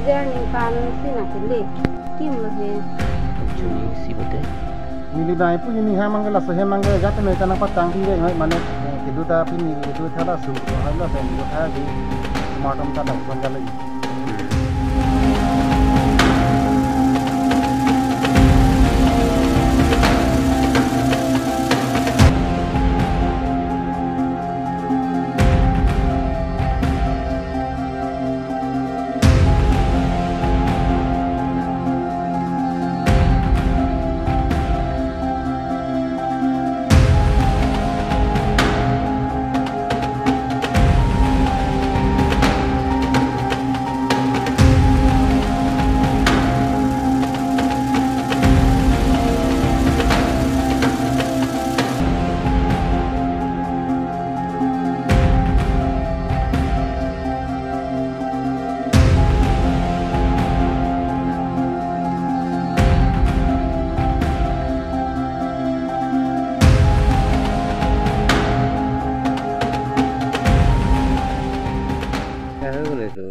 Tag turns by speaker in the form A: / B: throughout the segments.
A: Verning kan sina kele kim lo he
B: Chuni si bote.
C: Nili bai pu ini hamang la so hemang ga jat me tanang patang di ngai mane kidu ta pini kidu thala su ha la ben do tha di smartam ta la ban ga lagi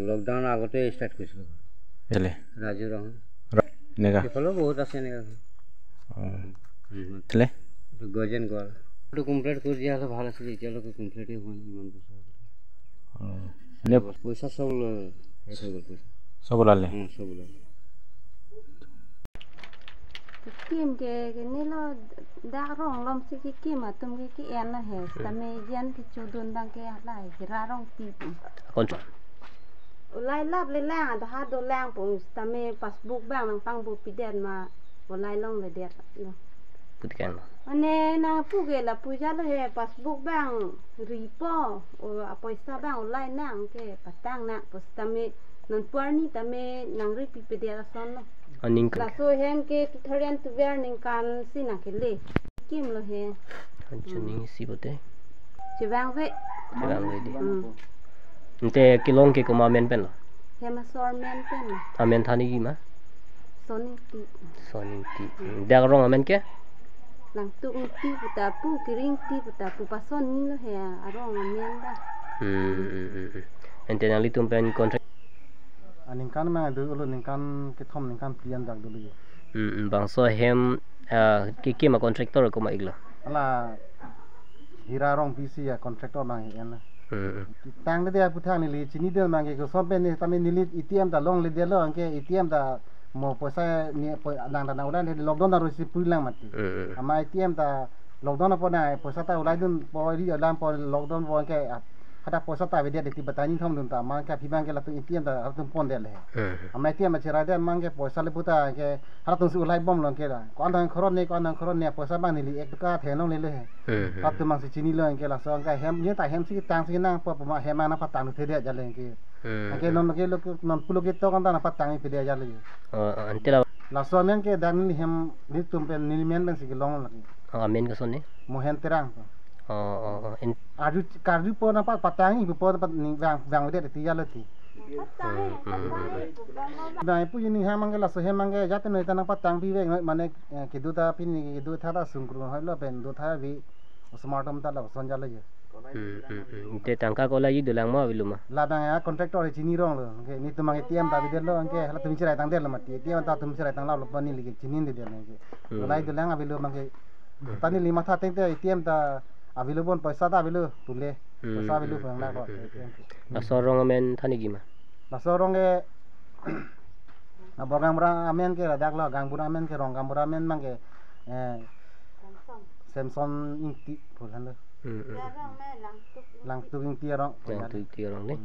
B: lockdown আগতে স্টার্ট কৰিছিল
D: এলে
B: ৰাজু ৰং
D: নেগা
B: ফলো বহুত আছে নেগা
D: এলে
B: গজেন গল তো কমপ্লিট কৰি দিয়া হলে ভাল আছিল এতিয়ালৈকে কমপ্লিটই হোৱা নাই ইমান বছৰ
D: নে
B: পইচা সব শেষ হৈ গ'ল পইচা
D: সব ওলালে
B: সব ওলালে
A: kim ke nilo da rong lom si kim atum ki en na he tame jan ki chudun bang ke lai ra rong ti ulai lab le lang da ha do lang pung tame passbook bang nang pang bu piden ma ulai long le det no
B: putkan
A: ane na pu ge la pu ja le he passbook bang ripo o apoisa bang ulai nang ke patang na pos tame non puarni tame nang ri pi pede la son no
B: aning
A: la so hem ke tharian tu verning kan sina kele kim lo he
B: chuni si bote
A: chibang ve
B: di nte kilong ke kuma men pen
A: hema sor men pen
B: amen thani gi ma
A: soning ti
B: dag rong amen ke
A: lang tu ti puta pu kiring ti puta pu pason ni lo he arong men da
B: ente nang litum pen contract
C: aning kan ma du lo ning kan ke thom ning kan plian dak du lu
B: bang so hem ki ma contractor ko ma iglo
C: ala hira rong pc ya contractor bang en na tang de ya puthang ni li chini de mang ke ko so ben ni tami ni li atm da long le de lo ke atm da mo poisa ni nang da na ulan lockdown da ro si pulang mati ama atm da lockdown po na poisa ta ulai dun po ri alam po lockdown po ke kada poisa ta vedia de ti batani thom dun ta ma ka phibang ke la tu atm da tum pon de le ama atm ma chira de mang ke poisa le puta ke har tu si ulai bom long ke da kon dang khoron ne poisa bang ni li ek ka the long le pat tu mang si chini lo ke la so ka hem ni ta hem si tang si nang po ma hem na patang the de ja le ke ke non ke lo non pulo ke to kan ta na patang pe de ja le
B: ante
C: la so men ke dang ni hem ni tum pe ni men bang si ke long la
B: amen ka sonne
C: mohen terang
B: en
C: aju karju po na patang ni po pa ni wang de ti ja le ti dai pu ni hamang ke la so hemang ke jat ne ta na patang bi ve mane ke du ta pin ni du tha da sung kru ha lo ben du tha vi smartam ta la son ja le
B: te tangka ko la yi de lang ma biluma
C: la dang ya contractor chini rong lo ke ni tu mang atm ta bi de lo ke hala tu mi chirai tang de lo mati atm ta tu mi chirai tang la lo pani li ke chini de ne ke lai de lang abilu mang ke tani lima tha teng te atm ta abilu bon paisa ta abilu tule paisa abilu bang la ko
B: la sorong amen thani gi ma
C: la sorong ke abogang bra amen ke la dak lo gang bura amen ke rong gang bura amen mang ke Samsung inti phulan lo lang tu inti rong
B: lang tu inti rong ne